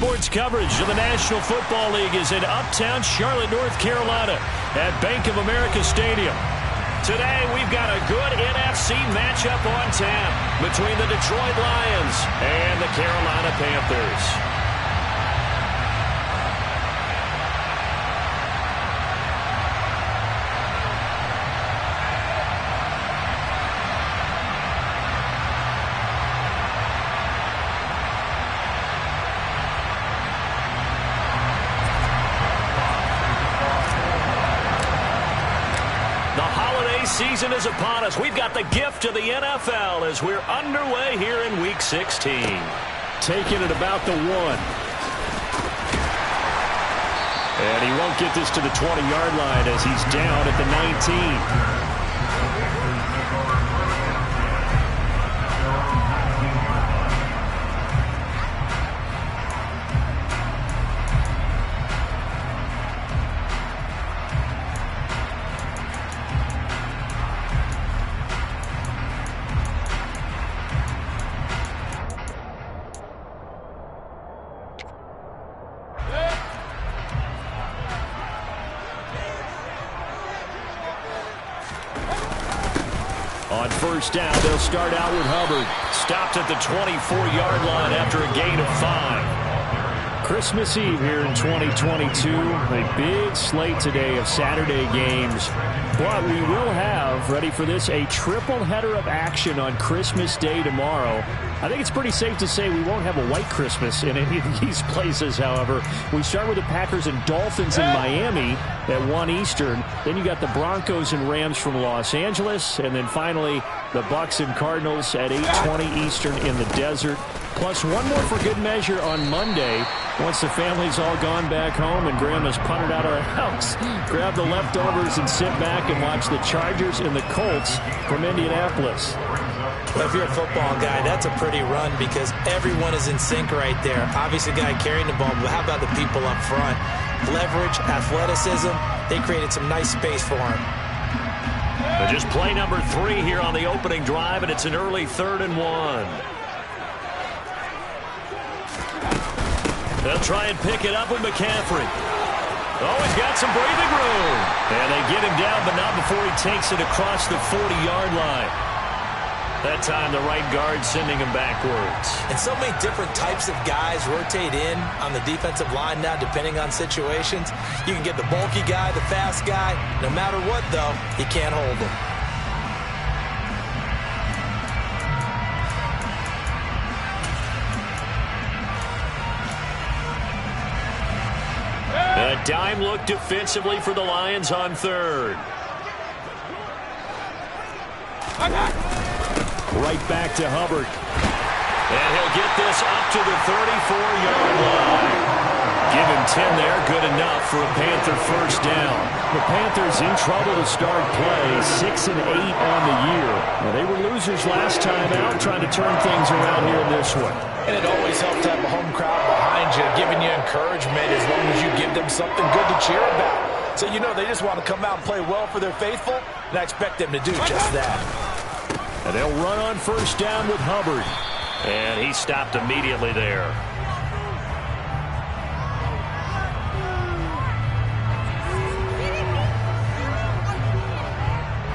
Sports coverage of the National Football League is in uptown Charlotte, North Carolina at Bank of America Stadium. Today, we've got a good NFC matchup on tap between the Detroit Lions and the Carolina Panthers. Season is upon us. We've got the gift of the NFL as we're underway here in Week 16. Taking it about the 1. And he won't get this to the 20-yard line as he's down at the 19. On first down, they'll start out with Hubbard. Stopped at the 24-yard line after a gain of 5. Christmas Eve here in 2022. A big slate today of Saturday games. But we will have, ready for this, a triple header of action on Christmas Day tomorrow. I think it's pretty safe to say we won't have a white Christmas in any of these places, however. We start with the Packers and Dolphins in Miami at 1 Eastern. Then you got the Broncos and Rams from Los Angeles. And then finally, the Bucks and Cardinals at 8:20 Eastern in the desert. Plus one more for good measure on Monday. Once the family's all gone back home and Grandma's punted out our house, grab the leftovers and sit back and watch the Chargers and the Colts from Indianapolis. Well, if you're a football guy, that's a pretty run because everyone is in sync right there. Obviously, the guy carrying the ball, but how about the people up front? Leverage, athleticism, they created some nice space for him. But just play number 3 here on the opening drive, and it's an early 3rd and 1. They'll try and pick it up with McCaffrey. Oh, he's got some breathing room. And they get him down, but not before he takes it across the 40-yard line. That time, the right guard sending him backwards. And so many different types of guys rotate in on the defensive line now, depending on situations. You can get the bulky guy, the fast guy. No matter what, though, you can't hold him. A dime look defensively for the Lions on 3rd. Right back to Hubbard. And he'll get this up to the 34-yard line. Give him 10 there, good enough for a Panther first down. The Panthers in trouble to start play, 6-8 on the year. Now, they were losers last time out, trying to turn things around here in this one. And it always helps to have a home crowd behind you, giving you encouragement as long as you give them something good to cheer about. So, you know, they just want to come out and play well for their faithful, and I expect them to do just that. And they'll run on first down with Hubbard. And he stopped immediately there.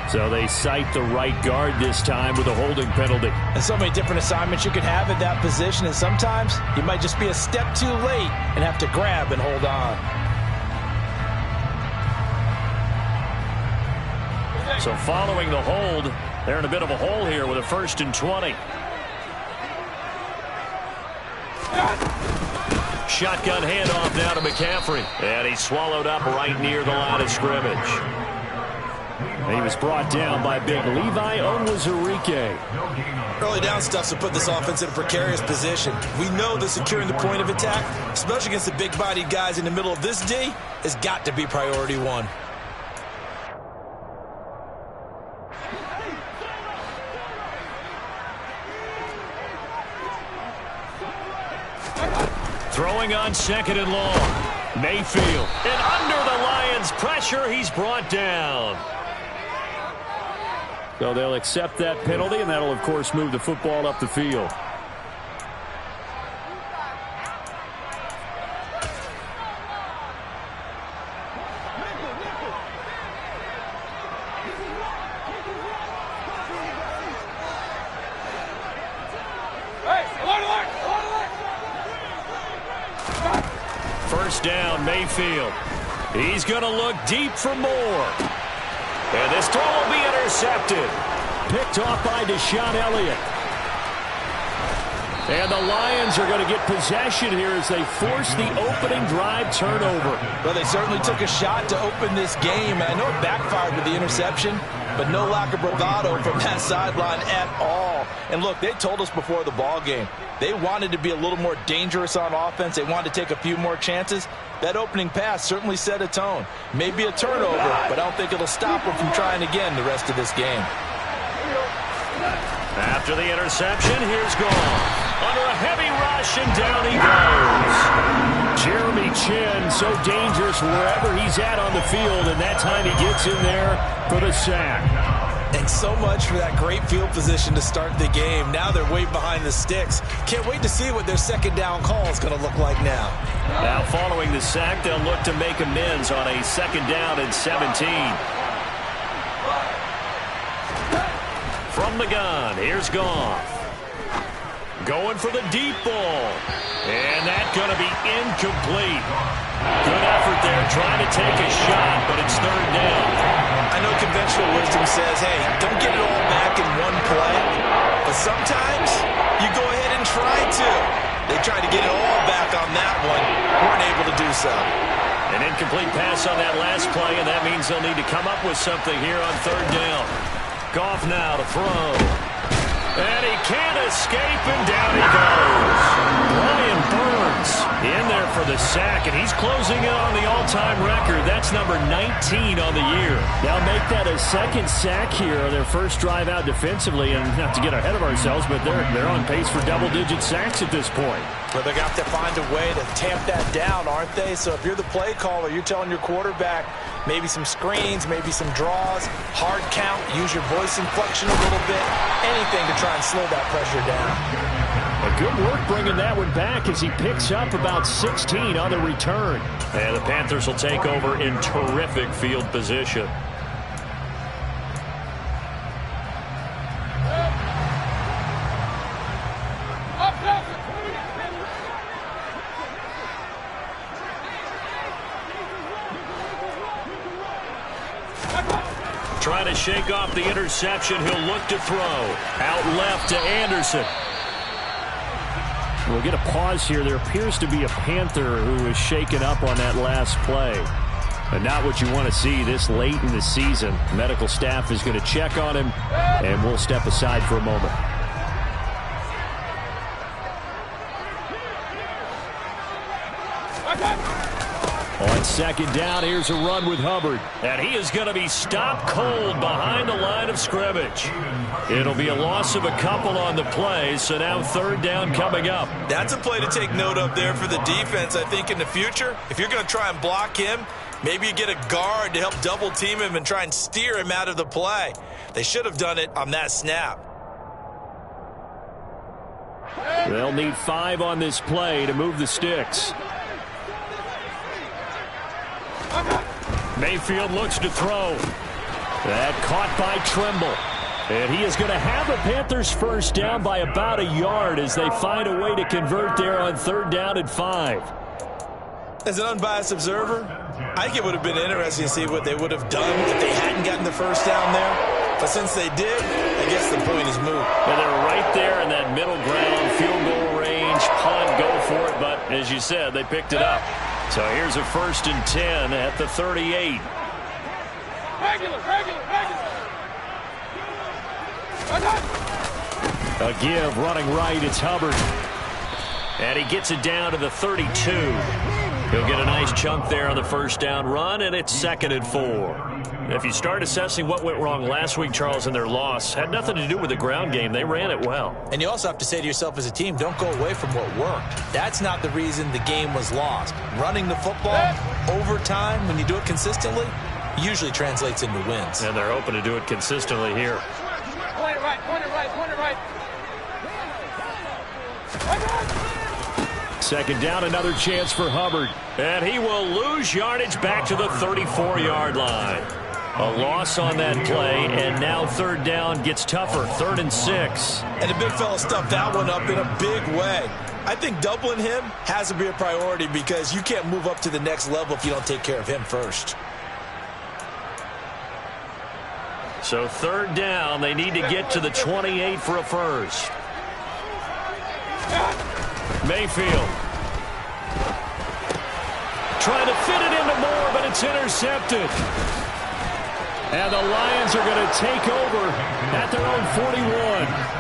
So they cite the right guard this time with a holding penalty. And so many different assignments you can have at that position, and sometimes you might just be a step too late and have to grab and hold on. So following the hold, they're in a bit of a hole here with a 1st and 20. Shotgun handoff now to McCaffrey. And he's swallowed up right near the line of scrimmage. He was brought down by big Levi Onwuzurike. Early down stuffs will put this offense in a precarious position. We know that securing the point of attack, especially against the big-bodied guys in the middle of this D, has got to be priority 1. Throwing on 2nd and long. Mayfield. And under the Lions' pressure, he's brought down. So they'll accept that penalty, and that'll, of course, move the football up the field. First down, Mayfield. He's going to look deep for more. And this throw will be intercepted. Picked off by Deshaun Elliott. And the Lions are going to get possession here as they force the opening drive turnover. Well, they certainly took a shot to open this game. I know it backfired with the interception, but no lack of bravado from that sideline at all. And look, they told us before the ball game, they wanted to be a little more dangerous on offense. They wanted to take a few more chances. That opening pass certainly set a tone. Maybe a turnover, but I don't think it'll stop them from trying again the rest of this game. After the interception, here's Gone. Under a heavy rush, and down he goes. Jeremy Chinn, so dangerous wherever he's at on the field, and that time he gets in there for the sack. And so much for that great field position to start the game. Now they're way behind the sticks. Can't wait to see what their second down call is going to look like now. Now following the sack, they'll look to make amends on a second down and 17. From the gun, here's Goff. Going for the deep ball. And that's going to be incomplete. Good effort there trying to take a shot, but it's third down. I know conventional wisdom says, hey, don't get it all back in one play. But sometimes you go ahead and try to. They tried to get it all back on that one. Weren't able to do so. An incomplete pass on that last play, and that means they'll need to come up with something here on third down. Goff now to throw. And he can't escape, and down he goes. Brian Burns in there for the sack, and he's closing in on the all-time record. That's number 19 on the year. Now make that a second sack here on their first drive out defensively, and not to get ahead of ourselves, but they're on pace for double-digit sacks at this point. But they're going to have to find a way to tamp that down, aren't they? So if you're the play caller, you're telling your quarterback maybe some screens, maybe some draws, hard count, use your voice inflection a little bit, anything to try and slow that pressure down. A good work bringing that one back as he picks up about 16 on the return. And the Panthers will take over in terrific field position. Trying to shake off the interception. He'll look to throw. Out left to Anderson. We'll get a pause here. There appears to be a Panther who is shaken up on that last play. And not what you want to see this late in the season. Medical staff is going to check on him, and we'll step aside for a moment. On second down, here's a run with Hubbard. And he is going to be stopped cold behind the line of scrimmage. It'll be a loss of a couple on the play, so now third down coming up. That's a play to take note of there for the defense, I think, in the future. If you're going to try and block him, maybe you get a guard to help double team him and try and steer him out of the play. They should have done it on that snap. They'll need 5 on this play to move the sticks. Mayfield looks to throw. That caught by Trimble. And he is going to have the Panthers first down by about a yard as they find a way to convert there on third down and 5. As an unbiased observer, I think it would have been interesting to see what they would have done if they hadn't gotten the first down there. But since they did, I guess the point is moot. And they're right there in that middle ground, field goal range, punt, go for it. But as you said, they picked it up. So here's a 1st and 10 at the 38. A give running right, it's Hubbard. And he gets it down to the 32. He'll get a nice chunk there on the first down run, and it's 2nd and 4. If you start assessing what went wrong last week, Charles, in their loss, had nothing to do with the ground game. They ran it well. And you also have to say to yourself as a team, don't go away from what worked. That's not the reason the game was lost. Running the football over time, when you do it consistently, usually translates into wins. And they're hoping to do it consistently here. Point it right, point it right, point it right. Second down, another chance for Hubbard. And he will lose yardage back to the 34-yard line. A loss on that play, and now third down gets tougher. 3rd and 6. And the big fella stuffed that one up in a big way. I think doubling him has to be a priority because you can't move up to the next level if you don't take care of him first. So third down, they need to get to the 28 for a first. Mayfield. Trying to fit it into Moore, but it's intercepted. And the Lions are going to take over at their own 41.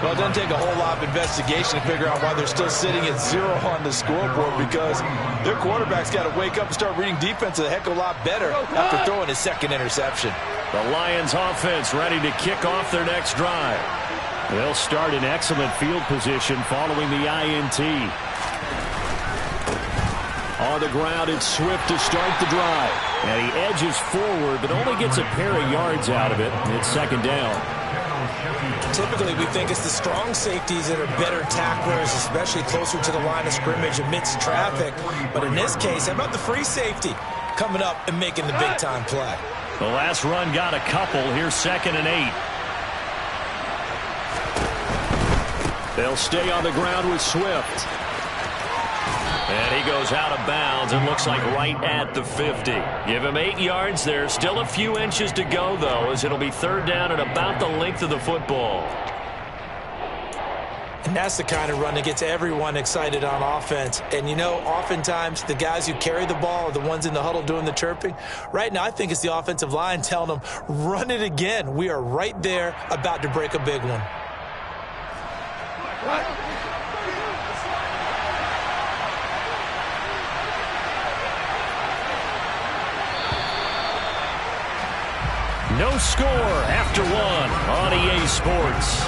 Well, it doesn't take a whole lot of investigation to figure out why they're still sitting at 0 on the scoreboard because their quarterback's got to wake up and start reading defense a heck of a lot better after throwing his second interception. The Lions offense ready to kick off their next drive. They'll start in excellent field position following the INT. On the ground, it's Swift to start the drive. And he edges forward, but only gets a pair of yards out of it. It's second down. Typically, we think it's the strong safeties that are better tacklers, especially closer to the line of scrimmage amidst traffic. But in this case, how about the free safety coming up and making the big-time play? The last run got a couple. Here's 2nd and 8. They'll stay on the ground with Swift. And he goes out of bounds and looks like right at the 50. Give him 8 yards there. Still a few inches to go, though, as it'll be third down at about the length of the football. And that's the kind of run that gets everyone excited on offense. And, you know, oftentimes the guys who carry the ball are the ones in the huddle doing the chirping. Right now, I think it's the offensive line telling them, run it again. We are right there about to break a big one. No score after 1 on EA Sports.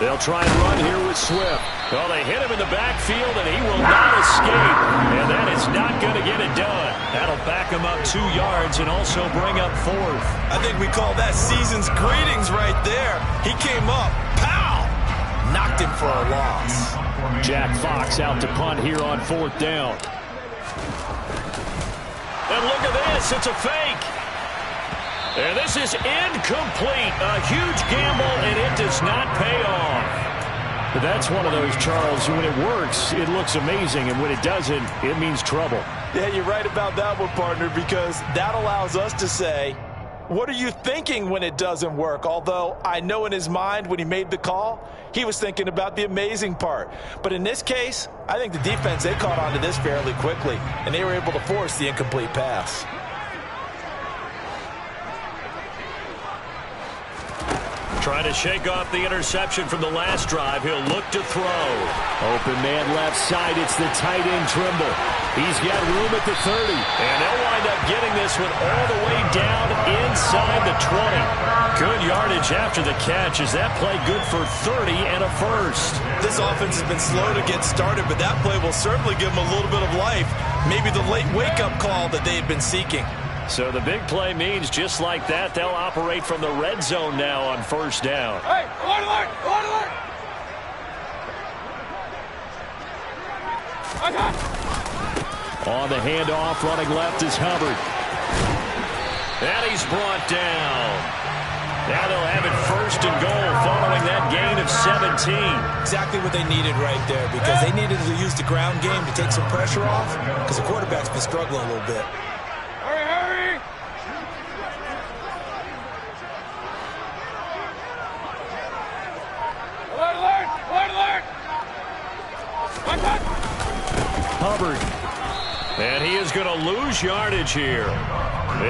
They'll try and run here with Swift. Well, they hit him in the backfield, and he will not escape. And that is not going to get it done. That'll back him up 2 yards and also bring up 4th. I think we call that season's greetings right there. He came up, pow! Knocked him for a loss. Jack Fox out to punt here on 4th down. And look at this. It's a fake. And this is incomplete. A huge gamble, and it does not pay off. But that's one of those, Charles, when it works, it looks amazing, and when it doesn't, it means trouble. Yeah, you're right about that one, partner, because that allows us to say, what are you thinking when it doesn't work? Although I know in his mind when he made the call, he was thinking about the amazing part. But in this case, I think the defense, they caught on to this fairly quickly, and they were able to force the incomplete pass. Trying to shake off the interception from the last drive. He'll look to throw. Open man left side. It's the tight end Trimble. He's got room at the 30. And they'll wind up getting this one all the way down inside the 20. Good yardage after the catch. Is that play good for 30 and a first? This offense has been slow to get started, but that play will certainly give them a little bit of life. Maybe the late wake-up call that they had been seeking. So the big play means just like that, they'll operate from the red zone now on 1st down. Hey, alert, alert, alert, alert. On the handoff, running left is Hubbard. And he's brought down. Now they'll have it 1st and goal following that gain of 17. Exactly what they needed right there, because they needed to use the ground game to take some pressure off, because the quarterback's been struggling a little bit. Hurry, hurry. Alert, alert, alert, alert. Hubbard. And he is going to lose yardage here.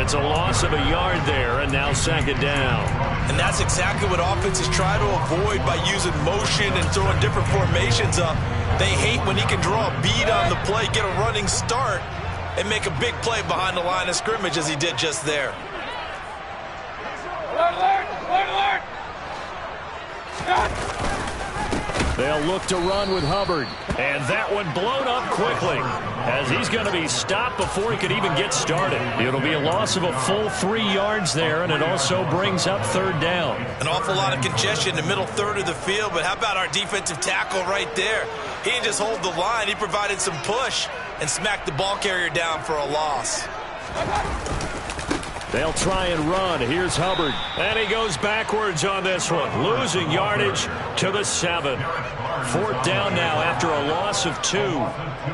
It's a loss of a yard there, and now 2nd down. And that's exactly what offenses try to avoid by using motion and throwing different formations up. They hate when he can draw a bead on the play, get a running start, and make a big play behind the line of scrimmage as he did just there. Alert! Alert! Alert! They'll look to run with Hubbard. And that one blown up quickly as he's going to be stopped before he could even get started. It'll be a loss of a full 3 yards there, and it also brings up third down. An awful lot of congestion in the middle third of the field, but how about our defensive tackle right there? He didn't just hold the line. He provided some push and smacked the ball carrier down for a loss. They'll try and run. Here's Hubbard. And he goes backwards on this one, losing yardage to the 7. Fourth down now after a loss of 2.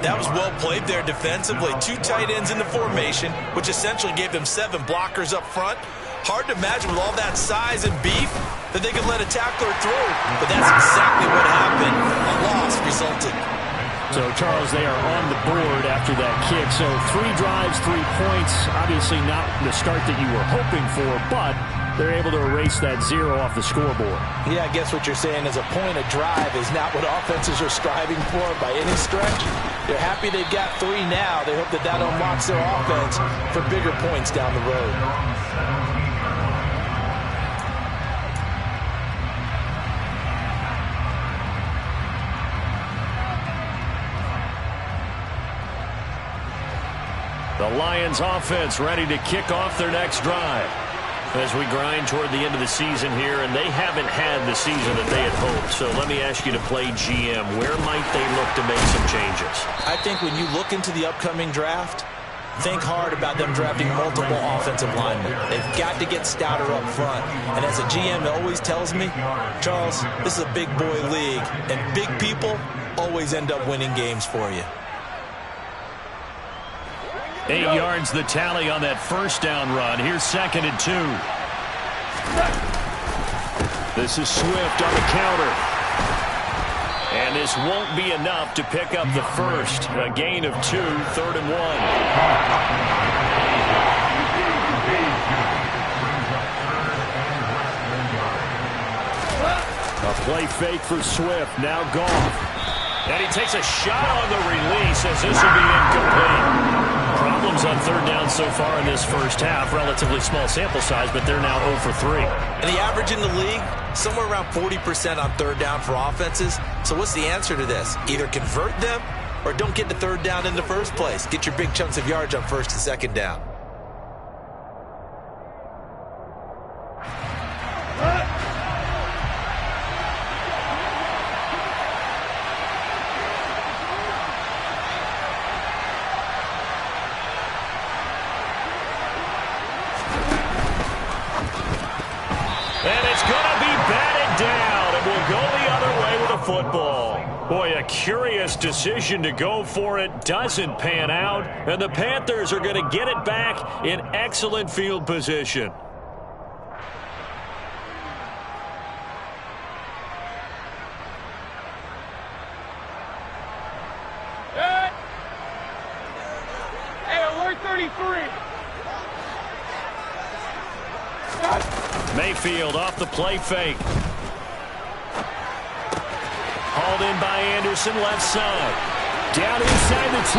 That was well played there defensively. 2 tight ends in the formation, which essentially gave them 7 blockers up front. Hard to imagine with all that size and beef that they could let a tackler through. But that's exactly what happened. A loss resulted. So, Charles, they are on the board after that kick. So 3 drives, 3 points. Obviously not the start that you were hoping for, but they're able to erase that 0 off the scoreboard. Yeah, I guess what you're saying is a point of drive is not what offenses are striving for by any stretch. They're happy they've got 3 now. They hope that that unlocks their offense for bigger points down the road. The Lions offense ready to kick off their next drive as we grind toward the end of the season here, and they haven't had the season that they had hoped. So let me ask you to play GM. Where might they look to make some changes? I think when you look into the upcoming draft, think hard about them drafting multiple offensive linemen. They've got to get stouter up front. And as a GM always tells me, Charles, this is a big boy league, and big people always end up winning games for you. 8 yards the tally on that first down run. Here's 2nd and 2. This is Swift on the counter. And this won't be enough to pick up the first. A gain of 2, 3rd and 1. A play fake for Swift. Now Goff. And he takes a shot on the release as this will be incomplete. Problems on 3rd down so far in this first half. Relatively small sample size, but they're now 0 for 3. And the average in the league, somewhere around 40% on 3rd down for offenses. So what's the answer to this? Either convert them or don't get the 3rd down in the first place. Get your big chunks of yards on 1st and 2nd down. Football. Boy, a curious decision to go for it. Doesn't pan out. And the Panthers are going to get it back in excellent field position. Hey, alert 33. Mayfield off the play fake. Hauled in by Anderson, left side. Down inside the 10.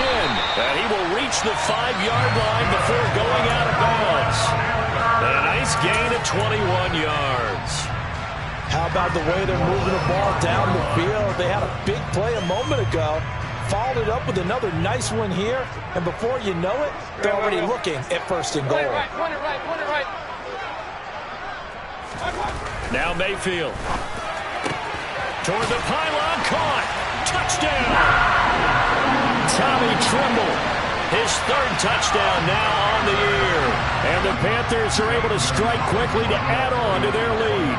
And he will reach the 5-yard line before going out of bounds. A nice gain of 21 yards. How about the way they're moving the ball down the field? They had a big play a moment ago. Followed it up with another nice one here. And before you know it, they're already looking at 1st and goal. Point it right. Now Mayfield. Toward the pylon, caught. Touchdown. Tommy Tremble, his 3rd touchdown now on the year. And the Panthers are able to strike quickly to add on to their lead.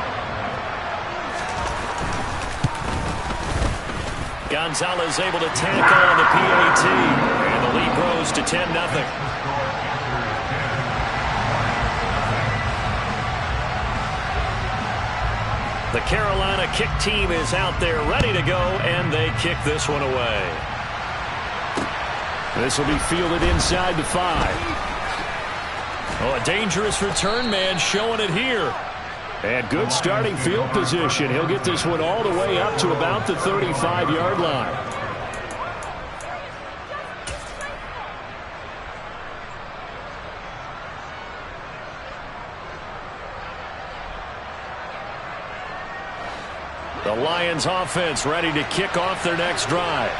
Gonzalez able to tackle on the PAT. And the lead grows to 10-0. The Carolina kick team is out there ready to go, and they kick this one away. This will be fielded inside the 5. Oh, a dangerous return man showing it here. And good starting field position. He'll get this one all the way up to about the 35-yard line. The Lions offense ready to kick off their next drive.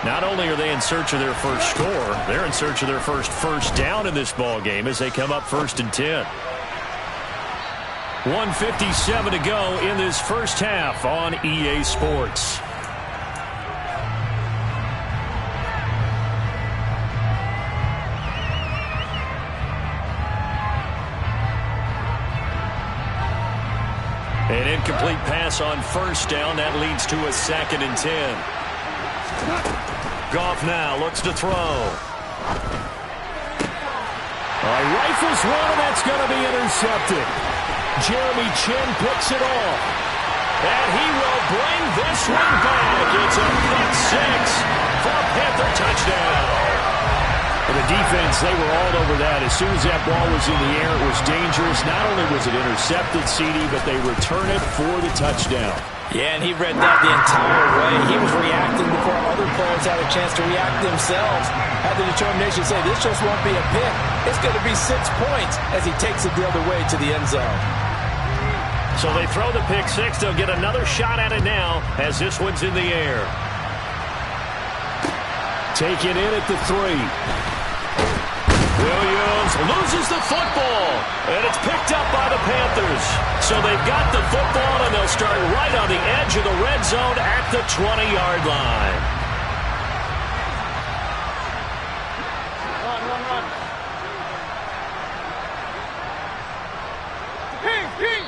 Not only are they in search of their first score, they're in search of their first down in this ball game as they come up 1st and 10. 1:57 to go in this first half on EA Sports. An incomplete pass on 1st down. That leads to a 2nd and 10. Goff now looks to throw. Rifles one, and that's going to be intercepted. Jeremy Chin picks it off. And he will bring this one back. It's a pick six for a Panther touchdown. And the defense, they were all over that. As soon as that ball was in the air, it was dangerous. Not only was it intercepted, CD, but they return it for the touchdown. Yeah, and he read that the entire way. He was reacting before other players had a chance to react themselves. Had the determination to say, this just won't be a pick. It's going to be 6 points as he takes it the other way to the end zone. So they throw the pick six. They'll get another shot at it now as this one's in the air. Take it in at the 3. Williams loses the football, and it's picked up by the Panthers. So they've got the football, and they'll start right on the edge of the red zone at the 20-yard line. Run. King.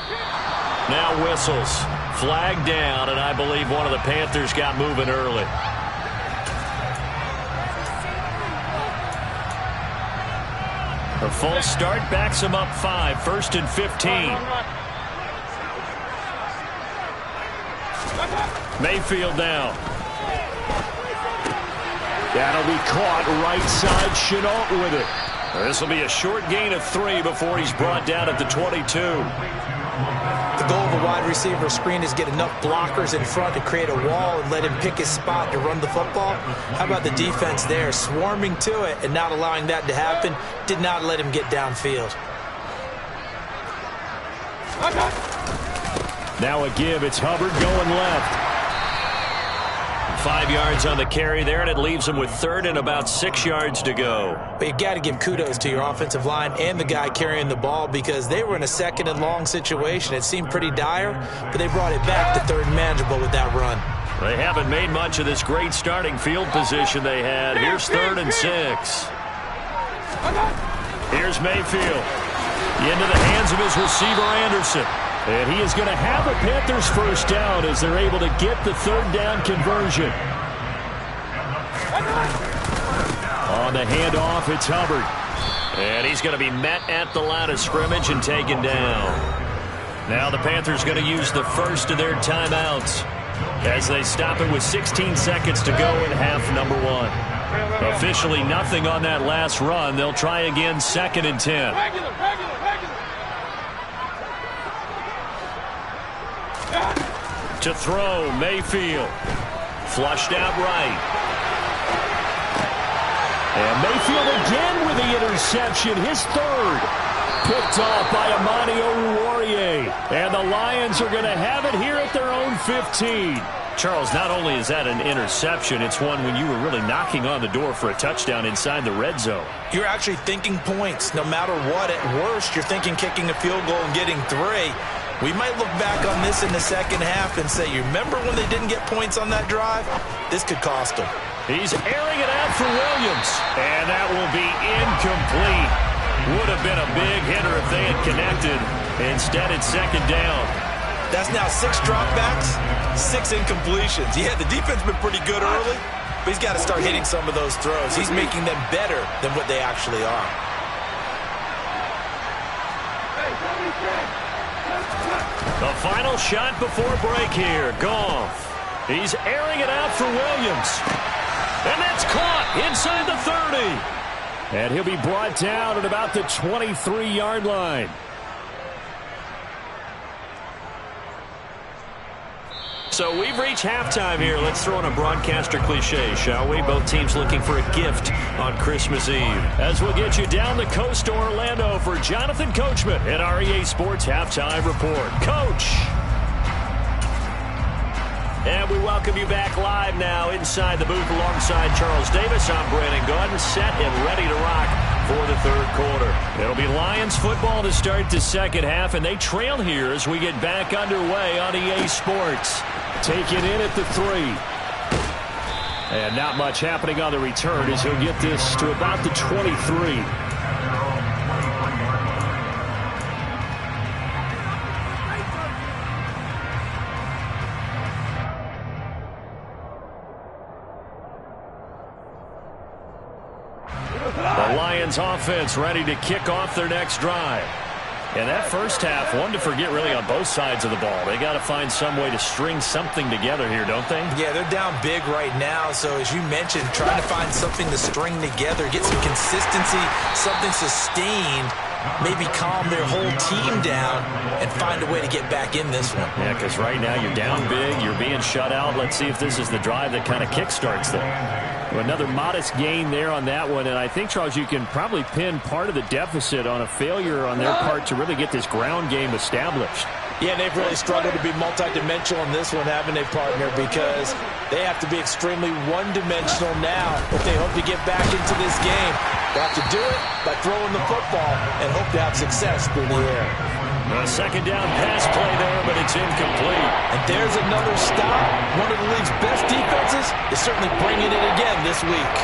Now whistles. Flag down, and I believe one of the Panthers got moving early. A false start backs him up 5. 1st and 15. Mayfield now. That'll be caught right side. Chenault with it. This will be a short gain of 3 before he's brought down at the 22. The goal of a wide receiver screen is get enough blockers in front to create a wall and let him pick his spot to run the football. How about the defense there, swarming to it and not allowing that to happen? Did not let him get downfield. Now a give. It's Hubbard going left. 5 yards on the carry there, and it leaves him with 3rd and about 6 yards to go. But you got to give kudos to your offensive line and the guy carrying the ball because they were in a 2nd and long situation. It seemed pretty dire, but they brought it back to 3rd and manageable with that run. They haven't made much of this great starting field position they had. Here's 3rd and 6. Here's Mayfield. Into the hands of his receiver, Anderson. And he is going to have a Panthers first down as they're able to get the 3rd down conversion. On the handoff, it's Hubbard. And he's going to be met at the line of scrimmage and taken down. Now the Panthers going to use the first of their timeouts as they stop it with 16 seconds to go in half number 1. Officially nothing on that last run. They'll try again 2nd and 10. To throw, Mayfield. Flushed out right. And Mayfield again with the interception, his 3rd. Picked off by Amani Oruwariye. And the Lions are going to have it here at their own 15. Charles, not only is that an interception, it's one when you were really knocking on the door for a touchdown inside the red zone. You're actually thinking points no matter what. At worst, you're thinking kicking a field goal and getting 3. We might look back on this in the second half and say, you remember when they didn't get points on that drive? This could cost them. He's airing it out for Williams. And that will be incomplete. Would have been a big hitter if they had connected. Instead, it's 2nd down. That's now 6 dropbacks, 6 incompletions. Yeah, the defense been pretty good early, but he's got to start hitting some of those throws. He's making them better than what they actually are. The final shot before break here. Goff. He's airing it out for Williams. And that's caught inside the 30. And he'll be brought down at about the 23-yard line. So we've reached halftime here. Let's throw in a broadcaster cliche, shall we? Both teams looking for a gift on Christmas Eve. As we'll get you down the coast to Orlando for Jonathan Coachman at our EA Sports Halftime Report. Coach. And we welcome you back live now inside the booth alongside Charles Davis. I'm Brandon Gaudin, set and ready to rock for the third quarter. It'll be Lions football to start the second half, and they trail here as we get back underway on EA Sports. Take it in at the 3. And not much happening on the return as he'll get this to about the 23. The Lions offense ready to kick off their next drive. And that first half, one to forget really on both sides of the ball. They got to find some way to string something together here, don't they? Yeah, they're down big right now. So as you mentioned, trying to find something to string together, get some consistency, something sustained, maybe calm their whole team down and find a way to get back in this one. Yeah, because right now you're down big, you're being shut out. Let's see if this is the drive that kind of kickstarts them. Another modest gain there on that one, and I think, Charles, you can probably pin part of the deficit on a failure on their part to really get this ground game established. Yeah, they've really struggled to be multidimensional in this one, haven't they, partner? Because they have to be extremely one-dimensional now if they hope to get back into this game. They have to do it by throwing the football and hope to have success through the air. A second down pass play there, but it's incomplete. And there's another stop. One of the league's best defenses is certainly bringing it again this week.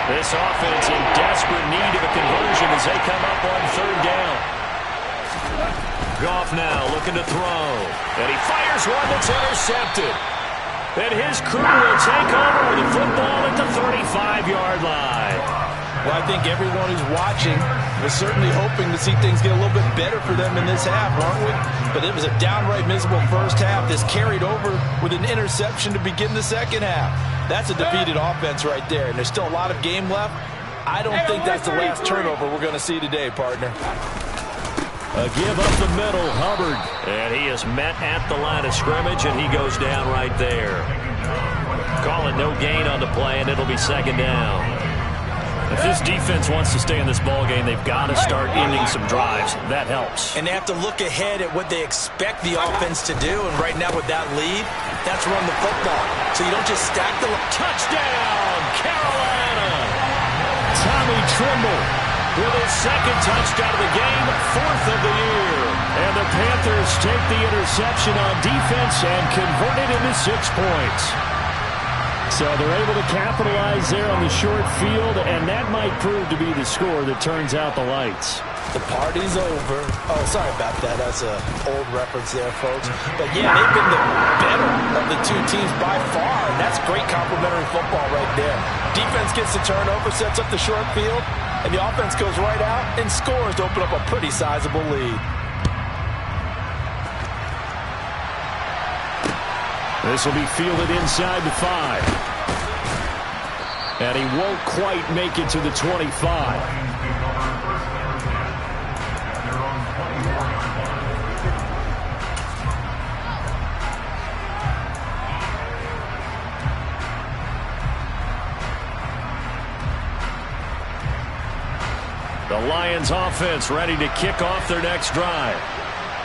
This offense in desperate need of a conversion as they come up on third down. Goff now looking to throw. And he fires one that's intercepted. And his crew will take over with the football at the 35-yard line. Well, I think everyone who's watching was certainly hoping to see things get a little bit better for them in this half, aren't we? But it was a downright miserable first half. This carried over with an interception to begin the second half. That's a defeated offense right there, and there's still a lot of game left. I don't think that's the last turnover we're going to see today, partner. A give up the middle, Hubbard. And he is met at the line of scrimmage, and he goes down right there. Calling no gain on the play, and it'll be second down. If this defense wants to stay in this ball game, they've got to start ending some drives. That helps. And they have to look ahead at what they expect the offense to do. And right now with that lead, that's run the football. So you don't just stack the... Touchdown, Carolina! Tommy Tremble with his second touchdown of the game, 4th of the year. And the Panthers take the interception on defense and convert it into 6 points. So they're able to capitalize there on the short field, and that might prove to be the score that turns out the lights. The party's over. Oh, sorry about that. That's an old reference there, folks. But, yeah, they've been the better of the two teams by far, and that's great complimentary football right there. Defense gets the turnover, sets up the short field, and the offense goes right out and scores to open up a pretty sizable lead. This will be fielded inside the 5. And he won't quite make it to the 25. The Lions offense ready to kick off their next drive.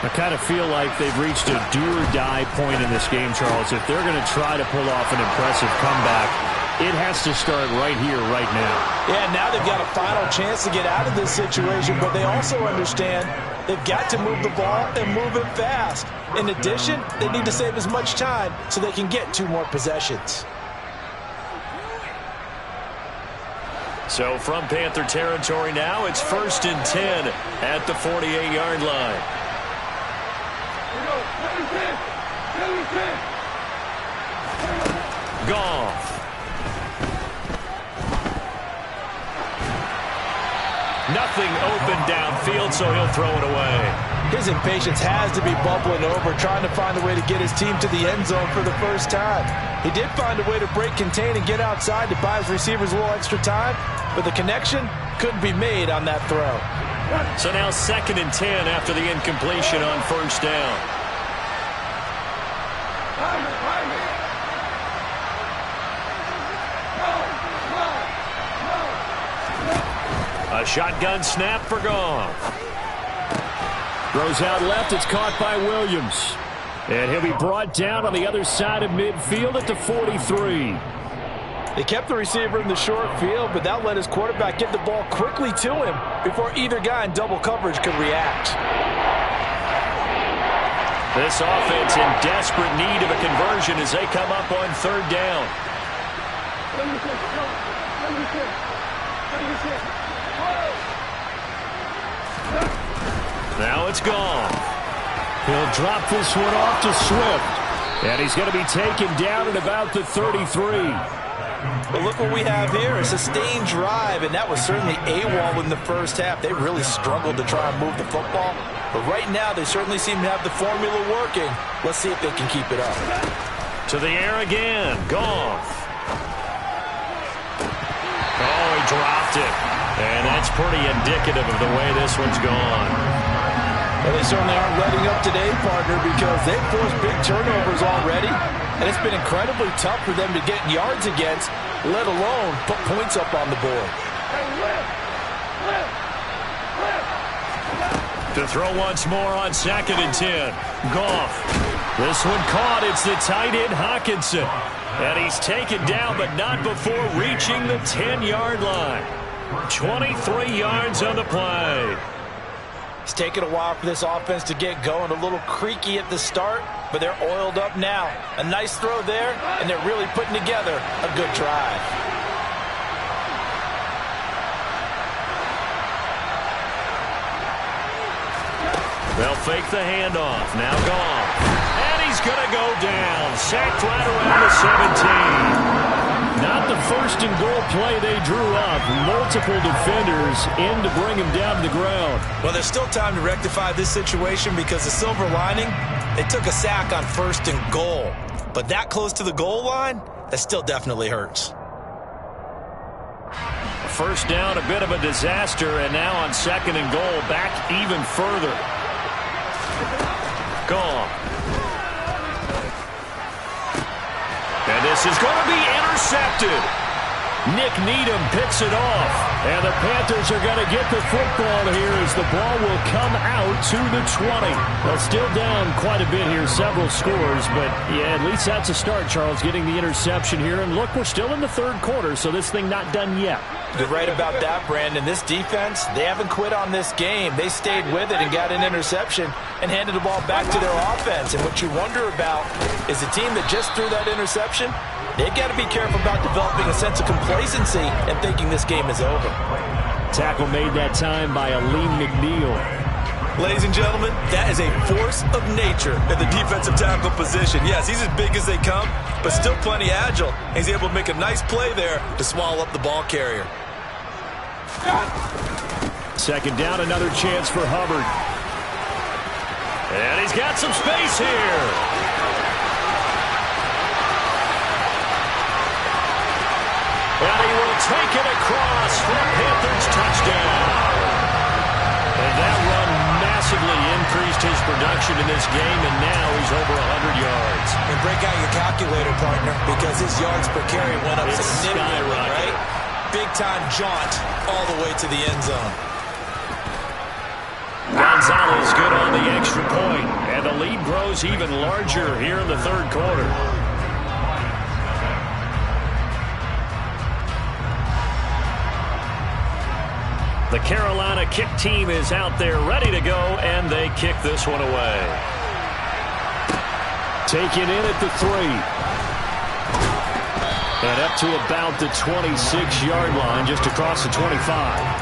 I kind of feel like they've reached a do-or-die point in this game, Charles. If they're going to try to pull off an impressive comeback, it has to start right here, right now. Yeah, now they've got a final chance to get out of this situation, but they also understand they've got to move the ball and move it fast. In addition, they need to save as much time so they can get 2 more possessions. So from Panther territory now, it's 1st and 10 at the 48-yard line. Goff. Nothing open downfield, so he'll throw it away. His impatience has to be bubbling over, trying to find a way to get his team to the end zone for the first time. He did find a way to break contain and get outside to buy his receivers a little extra time, but the connection couldn't be made on that throw. So now 2nd and 10 after the incompletion on 1st down. A shotgun snap for Goff. Throws out left. It's caught by Williams. And he'll be brought down on the other side of midfield at the 43. They kept the receiver in the short field, but that let his quarterback get the ball quickly to him before either guy in double coverage could react. This offense in desperate need of a conversion as they come up on third down. Now it's gone. He'll drop this one off to Swift. And he's going to be taken down at about the 33. Well, look what we have here. A sustained drive, and that was certainly AWOL in the first half. They really struggled to try and move the football. But right now, they certainly seem to have the formula working. Let's see if they can keep it up. To the air again. Goff. Oh, he dropped it. And that's pretty indicative of the way this one's gone. Well, they certainly aren't letting up today, partner, because they've forced big turnovers already. And it's been incredibly tough for them to get yards against, let alone put points up on the board. To throw once more on 2nd and 10. Goff. This one caught. It's the tight end Hawkinson. And he's taken down, but not before reaching the 10-yard line. 23 yards on the play. It's taken a while for this offense to get going. A little creaky at the start, but they're oiled up now. A nice throw there, and they're really putting together a good drive. They'll fake the handoff. Now gone. And he's going to go down. Sacked right around the 17. Not the first and goal play they drew up. Multiple defenders in to bring him down to the ground. Well, there's still time to rectify this situation because the silver lining, they took a sack on 1st and goal. But that close to the goal line, that still definitely hurts. First down, a bit of a disaster, and now on 2nd and goal, back even further. Gone. And this is going to be intercepted. Nick Needham picks it off. And the Panthers are going to get the football here as the ball will come out to the 20. Well, still down quite a bit here, several scores. But, yeah, at least that's a start, Charles, getting the interception here. And, look, we're still in the third quarter, so this thing not done yet. You're right about that, Brandon. This defense, they haven't quit on this game. They stayed with it and got an interception and handed the ball back to their offense. And what you wonder about is the team that just threw that interception, they've got to be careful about developing a sense of complacency and thinking this game is over. Tackle made that time by Aleem McNeil. Ladies and gentlemen, that is a force of nature in the defensive tackle position. Yes, he's as big as they come, but still plenty agile. He's able to make a nice play there to swallow up the ball carrier. 2nd down, another chance for Hubbard. And he's got some space here. And he will take it across for a Panthers touchdown. And that run massively increased his production in this game, and now he's over 100 yards. And break out your calculator, partner, because his yards per carry went up significantly, right? Big-time jaunt all the way to the end zone. Gonzalez good on the extra point, and the lead grows even larger here in the third quarter. The Carolina kick team is out there ready to go, and they kick this one away. Taken in at the 3. And up to about the 26-yard line, just across the 25.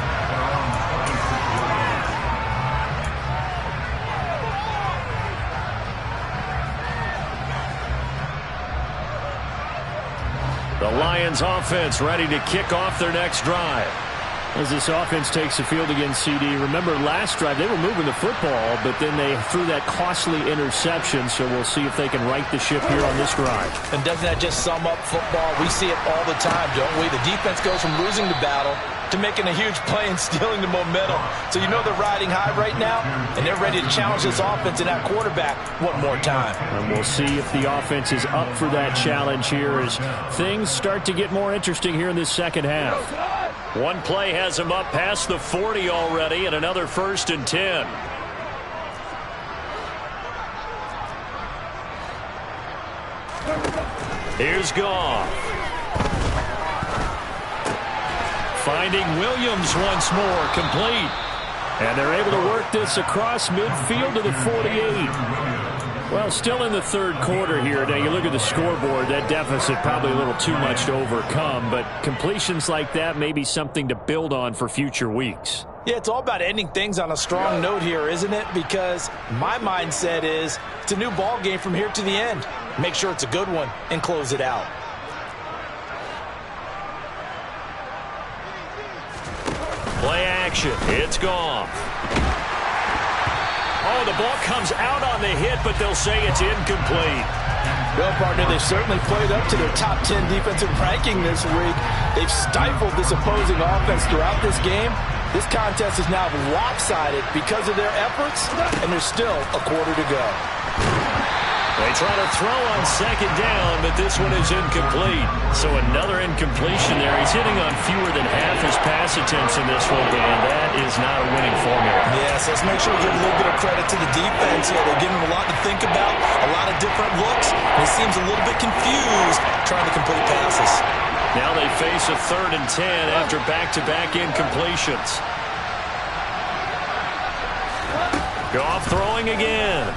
The Lions offense ready to kick off their next drive. As this offense takes the field against CD, remember last drive they were moving the football, but then they threw that costly interception, so we'll see if they can right the ship here on this drive. And doesn't that just sum up football? We see it all the time, don't we? The defense goes from losing the battle to making a huge play and stealing the momentum. So you know they're riding high right now, and they're ready to challenge this offense and that quarterback one more time. And we'll see if the offense is up for that challenge here as things start to get more interesting here in this second half. One play has him up past the 40 already, and another 1st and 10. Here's Goff. Finding Williams once more, complete. And they're able to work this across midfield to the 48. Well, still in the third quarter here. Now, you look at the scoreboard, that deficit probably a little too much to overcome, but completions like that may be something to build on for future weeks. Yeah, it's all about ending things on a strong note here, isn't it? Because my mindset is it's a new ball game from here to the end. Make sure it's a good one and close it out. Play action. It's Goff. Oh, the ball comes out on the hit, but they'll say it's incomplete. Well, partner, they've certainly played up to their top 10 defensive ranking this week. They've stifled this opposing offense throughout this game. This contest is now lopsided because of their efforts, and there's still a quarter to go. They try to throw on second down, but this one is incomplete. So another incompletion there. He's hitting on fewer than half his pass attempts in this one, and that is not a winning formula. Yes, let's make sure we give a little bit of credit to the defense here. They're giving him a lot to think about, a lot of different looks, and he seems a little bit confused trying to complete passes. Now they face a 3rd and 10 after back-to-back incompletions. Goff throwing again.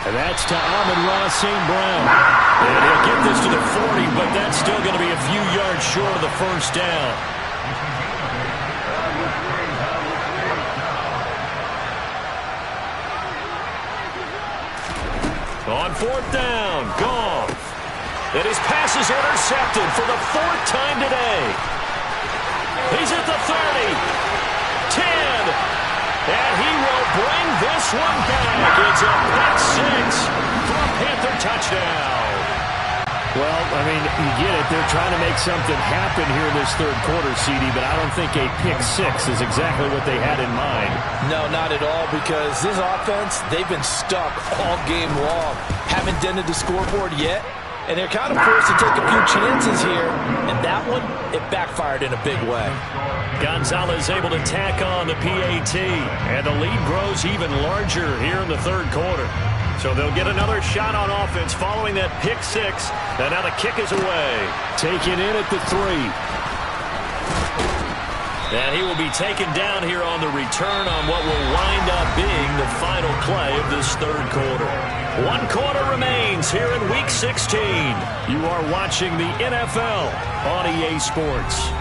And that's to Amon-Ra St. Brown. And he'll get this to the 40, but that's still going to be a few yards short of the first down. On 4th down, Goff. And his pass is intercepted for the 4th time today. He's at the 30, 10. And he will bring this one back. It's a pick 6 for a Panther touchdown. Well, I mean, you get it. They're trying to make something happen here in this third quarter, CD, but I don't think a pick 6 is exactly what they had in mind. No, not at all, because this offense, they've been stuck all game long. Haven't dented the scoreboard yet, and they're kind of forced to take a few chances here. And that one, it backfired in a big way. Gonzalez able to tack on the PAT, and the lead grows even larger here in the third quarter. So they'll get another shot on offense following that pick 6, and now the kick is away. Taken in at the 3. And he will be taken down here on the return on what will wind up being the final play of this third quarter. 1 quarter remains here in Week 16. You are watching the NFL on EA Sports.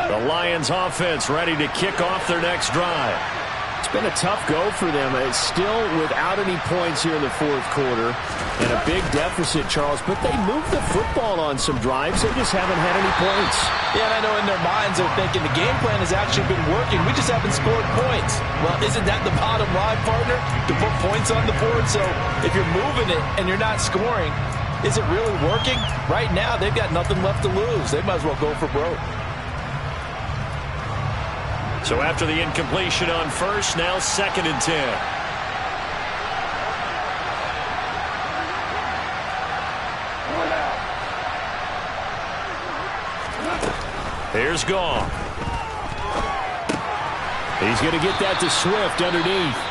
The Lions offense ready to kick off their next drive. It's been a tough go for them. It's still without any points here in the fourth quarter and a big deficit, Charles, but they moved the football on some drives. They just haven't had any points. Yeah, and I know in their minds they're thinking the game plan has actually been working. We just haven't scored points. Well, isn't that the bottom line, partner? To put points on the board. So if you're moving it and you're not scoring, is it really working? Right now, they've got nothing left to lose. They might as well go for broke. So after the incompletion on first, now 2nd and 10. Here's Goff. He's going to get that to Swift underneath.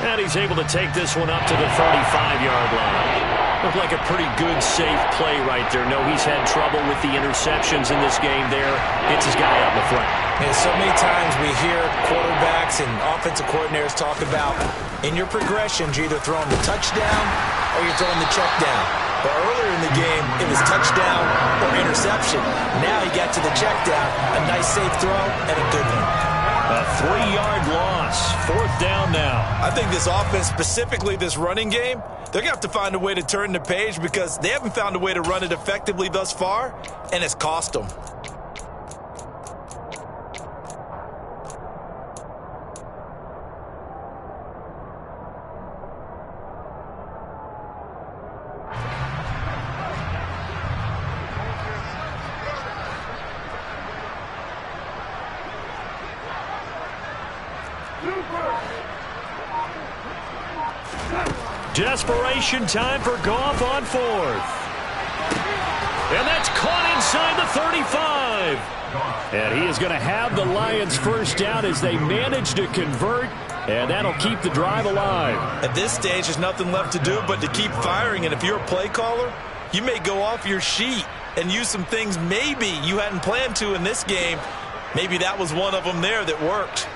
And he's able to take this one up to the 35-yard line. Looked like a pretty good, safe play right there. No, he's had trouble with the interceptions in this game there. Gets his guy out in the front. And so many times we hear quarterbacks and offensive coordinators talk about in your progressions, you're either throwing the touchdown or you're throwing the check down. But earlier in the game, it was touchdown or interception. Now he got to the check down. A nice, safe throw and a good one. A 3-yard loss. 4th down now. I think this offense, specifically this running game, they're going to have to find a way to turn the page because they haven't found a way to run it effectively thus far, and it's cost them. Desperation time for Goff on 4th. And that's caught inside the 35. And he is going to have the Lions first down as they manage to convert, and that'll keep the drive alive. At this stage, there's nothing left to do but to keep firing, and if you're a play caller, you may go off your sheet and use some things maybe you hadn't planned to in this game. Maybe that was one of them there that worked.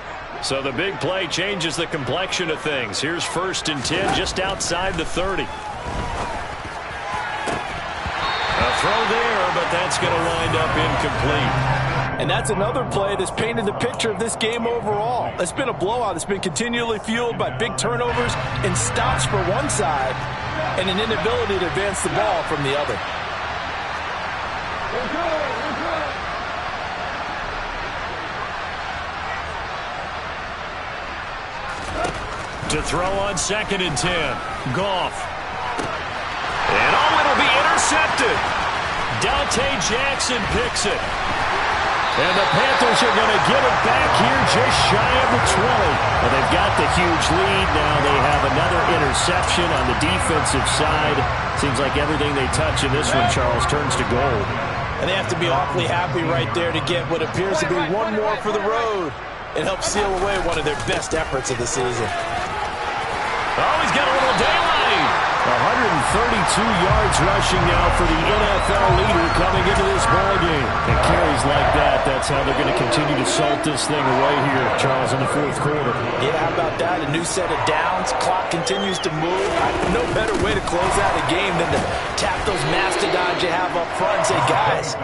So the big play changes the complexion of things. Here's 1st and 10 just outside the 30. A throw there, but that's going to wind up incomplete. And that's another play that's painted the picture of this game overall. It's been a blowout. It's been continually fueled by big turnovers and stops for one side and an inability to advance the ball from the other. To throw on 2nd and 10. Goff. And it'll be intercepted. Dante Jackson picks it. And the Panthers are going to get it back here just shy of the 20. And they've got the huge lead. Now they have another interception on the defensive side. Seems like everything they touch in this one, Charles, turns to gold. And they have to be awfully happy right there to get what appears to be one more for the road and help seal away one of their best efforts of the season. Oh, he's got a little daylight. 132 yards rushing now for the NFL leader coming into this ballgame. And carries like that, that's how they're going to continue to salt this thing away here, Charles, in the 4th quarter. Yeah, how about that? A new set of downs. Clock continues to move. No better way to close out a game than to tap those mastodons you have up front and say, guys,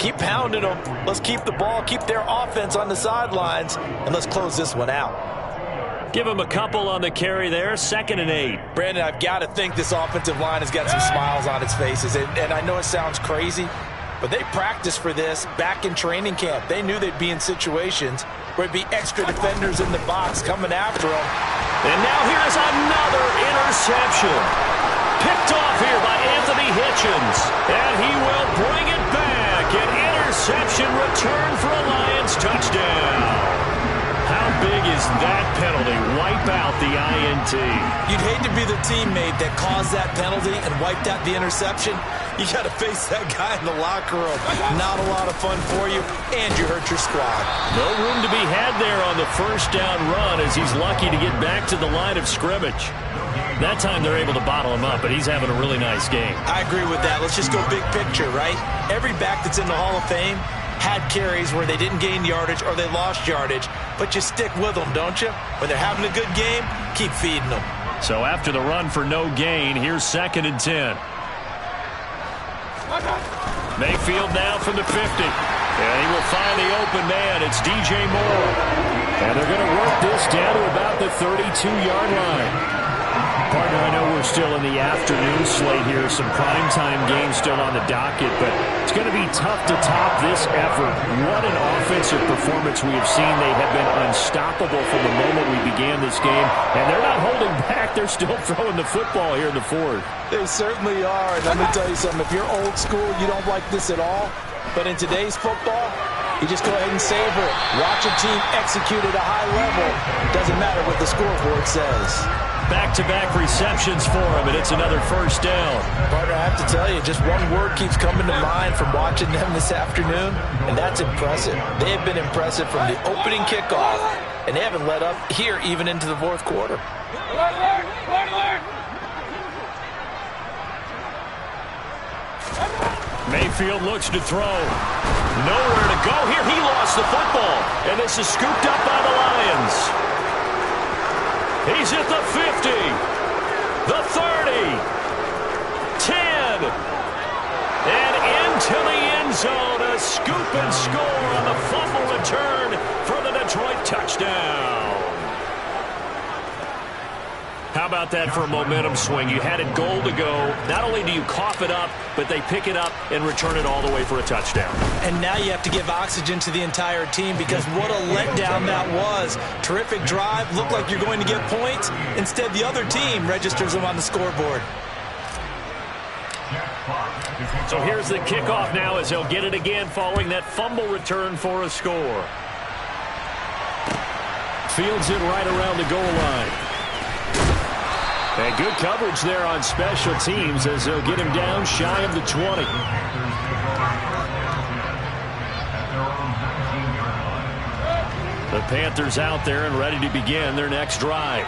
keep pounding them. Let's keep the ball, keep their offense on the sidelines, and let's close this one out. Give him a couple on the carry there. 2nd and 8. Brandon, I've got to think this offensive line has got some smiles on its faces. And I know it sounds crazy, but they practiced for this back in training camp. They knew they'd be in situations where it'd be extra defenders in the box coming after them. And now here's another interception. Picked off here by Anthony Hitchens. And he will bring it back. An interception return for a Lions touchdown. How big is that penalty? Wipe out the INT. You'd hate to be the teammate that caused that penalty and wiped out the interception. You got to face that guy in the locker room. Not a lot of fun for you, and you hurt your squad. No room to be had there on the 1st down run as he's lucky to get back to the line of scrimmage. That time they're able to bottle him up, but he's having a really nice game. I agree with that. Let's just go big picture, right? Every back that's in the Hall of Fame had carries where they didn't gain yardage or they lost yardage, but you stick with them, don't you? When they're having a good game, keep feeding them. So after the run for no gain, here's 2nd and 10. Mayfield now from the 50. And he will find the open man. It's DJ Moore. And they're going to work this down to about the 32-yard line. Partner, I know we're still in the afternoon slate here. Some primetime games still on the docket, but it's going to be tough to top this effort. What an offensive performance we have seen. They have been unstoppable from the moment we began this game, and they're not holding back. They're still throwing the football here in the 4th. They certainly are, and let me tell you something. If you're old school, you don't like this at all, but in today's football, you just go ahead and savor it. Watch a team execute at a high level. Doesn't matter what the scoreboard says. Back-to-back receptions for him, and it's another 1st down. Partner, I have to tell you, just one word keeps coming to mind from watching them this afternoon, and that's impressive. They have been impressive from the opening kickoff, and they haven't let up here even into the 4th quarter. Mayfield looks to throw. Nowhere to go here. He lost the football, and this is scooped up by the Lions. He's at the 50, the 30, 10, and into the end zone. A scoop and score on the fumble return for the Detroit touchdown. How about that for a momentum swing? You had it goal to go. Not only do you cough it up, but they pick it up and return it all the way for a touchdown. And now you have to give oxygen to the entire team because what a letdown that was. Terrific drive. Looked like you're going to get points. Instead, the other team registers them on the scoreboard. So here's the kickoff now as he'll get it again following that fumble return for a score. Fields it right around the goal line. And good coverage there on special teams as they'll get him down shy of the 20. The Panthers out there and ready to begin their next drive.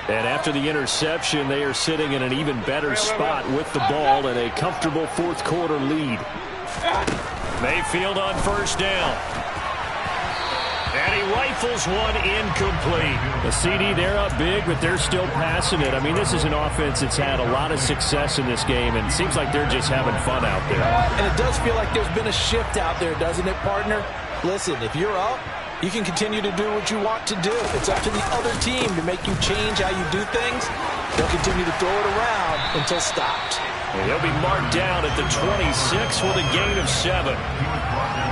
And after the interception, they are sitting in an even better spot with the ball and a comfortable fourth quarter lead. Mayfield on first down. And he rifles one incomplete. The CD, they're up big, but they're still passing it. I mean, this is an offense that's had a lot of success in this game, and it seems like they're just having fun out there. And it does feel like there's been a shift out there, doesn't it, partner? Listen, if you're up, you can continue to do what you want to do. It's up to the other team to make you change how you do things. They'll continue to throw it around until stopped. And he'll be marked down at the 26 with a gain of 7.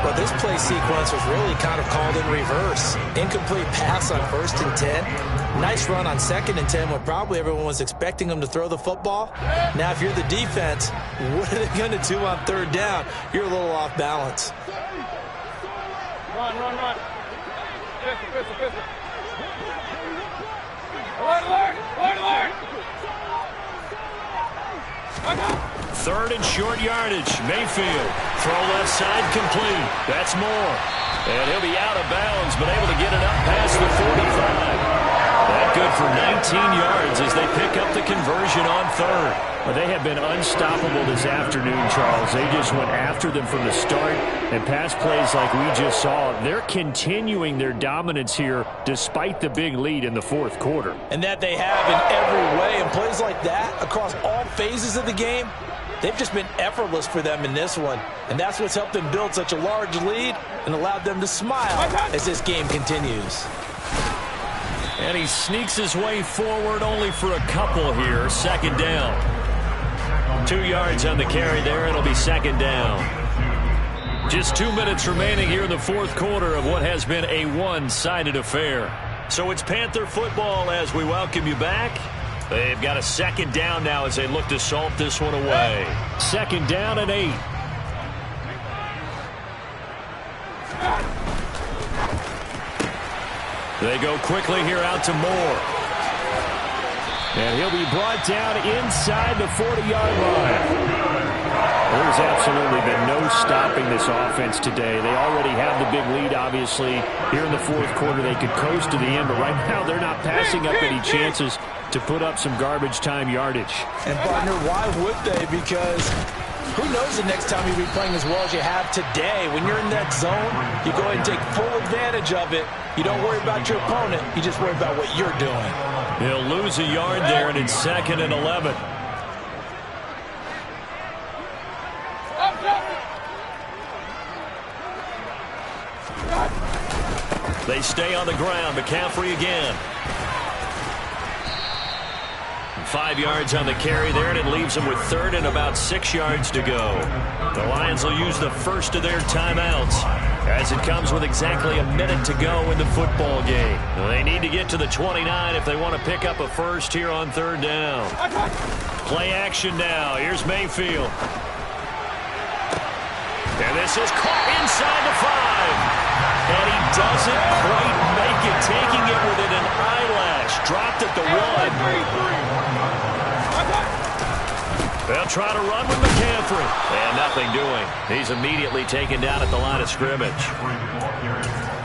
Well, this play sequence was really kind of called in reverse. Incomplete pass on 1st and 10. Nice run on 2nd and 10 when probably everyone was expecting him to throw the football. Now, if you're the defense, what are they going to do on 3rd down? You're a little off balance. Run, run, run. Pistol. Alert. 3rd and short yardage. Mayfield. Throw left side complete. That's Moore. And he'll be out of bounds, but able to get it up past the 45. That good for 19 yards as they pick up the conversion on 3rd. Well, they have been unstoppable this afternoon, Charles. They just went after them from the start, and pass plays like we just saw, they're continuing their dominance here despite the big lead in the fourth quarter. And that they have in every way, and plays like that across all phases of the game, they've just been effortless for them in this one. And that's what's helped them build such a large lead and allowed them to smile as this game continues. And he sneaks his way forward only for a couple here. 2nd down. 2 yards on the carry there. It'll be 2nd down. Just 2 minutes remaining here in the fourth quarter of what has been a one-sided affair. So it's Panther football as we welcome you back. They've got a 2nd down now as they look to salt this one away. 2nd down and 8. They go quickly here out to Moore. And he'll be brought down inside the 40-yard line. There's absolutely been no stopping this offense today. They already have the big lead, obviously. Here in the fourth quarter, they could coast to the end, but right now they're not passing up any chances to put up some garbage time yardage. And, partner, why would they? Because who knows the next time you'll be playing as well as you have today. When you're in that zone, you go ahead and take full advantage of it. You don't worry about your opponent. You just worry about what you're doing. He'll lose a yard there, and it's 2nd and 11. They stay on the ground. McCaffrey again. 5 yards on the carry there, and it leaves them with 3rd and about 6 yards to go. The Lions will use the first of their timeouts as it comes with exactly a minute to go in the football game. They need to get to the 29 if they want to pick up a first here on 3rd down. Play action now. Here's Mayfield. And this is caught inside the 5. And he doesn't quite make it, taking it within an eyelash. Dropped at the 1. They'll try to run with McCaffrey. And nothing doing. He's immediately taken down at the line of scrimmage.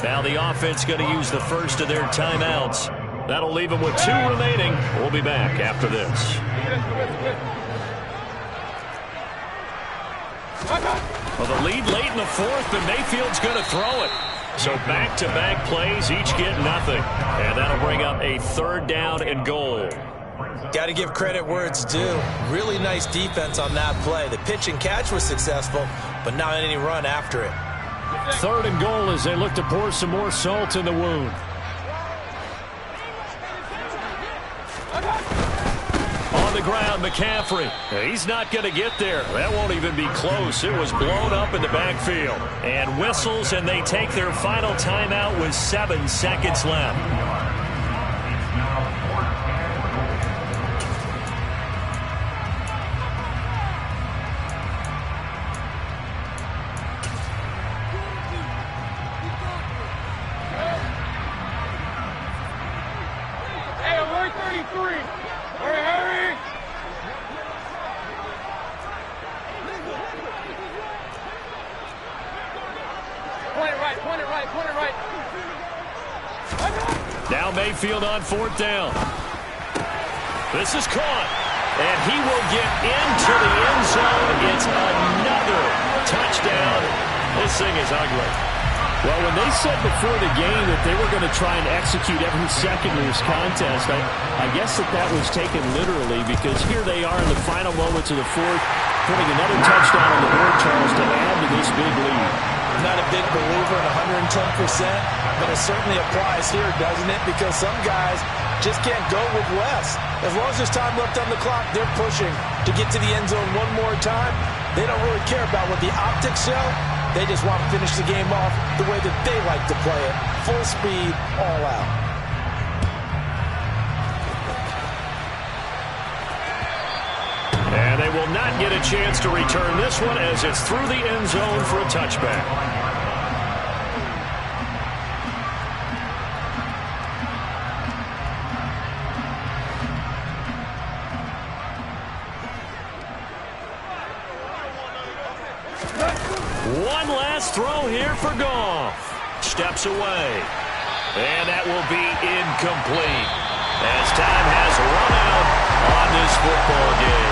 Now the offense going to use the first of their timeouts. That'll leave them with 2 remaining. We'll be back after this. Well, the lead late in the fourth, but Mayfield's going to throw it. So back-to-back plays, each get nothing. And that'll bring up a 3rd down and goal. Got to give credit where it's due. Really nice defense on that play. The pitch and catch was successful, but not any run after it. 3rd and goal as they look to pour some more salt in the wound. On the ground, McCaffrey. He's not going to get there. That won't even be close. It was blown up in the backfield. And whistles, and they take their final timeout with 7 seconds left. Hey, alert 33. Hurry, hurry. Point it right, point it right. Now Mayfield on 4th down. This is caught. And he will get into the end zone. It's another touchdown. This thing is ugly. Well, when they said before the game that they were going to try and execute every second of this contest, I guess that was taken literally, because here they are in the final moments of the fourth, putting another touchdown on the board, Charles, to add to this big lead. I'm not a big believer in 110%, but it certainly applies here, doesn't it? Because some guys just can't go with less. As long as there's time left on the clock, they're pushing to get to the end zone one more time. They don't really care about what the optics show. They just want to finish the game off the way that they like to play it. Full speed, all out. And they will not get a chance to return this one as it's through the end zone for a touchback. One last throw here for Goff. Steps away. And that will be incomplete as time has run out on this football game.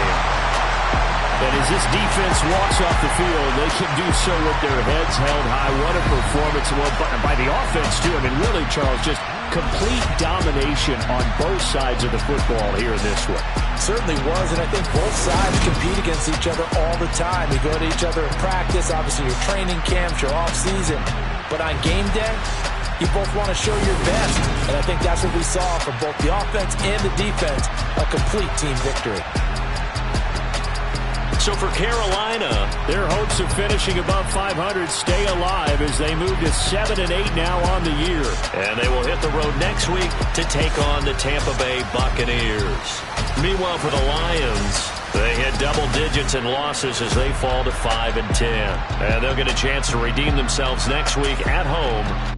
And as this defense walks off the field, they can do so with their heads held high. What a performance. Well, by the offense, too. I mean, really, Charles, just complete domination on both sides of the football here in this one. Certainly was, and I think both sides compete against each other all the time. You go to each other in practice, obviously your training camps, your off-season. But on game day, you both want to show your best. And I think that's what we saw from both the offense and the defense, a complete team victory. So for Carolina, their hopes of finishing above 500 stay alive as they move to 7-8 now on the year. And they will hit the road next week to take on the Tampa Bay Buccaneers. Meanwhile, for the Lions, they hit double digits in losses as they fall to 5-10. And they'll get a chance to redeem themselves next week at home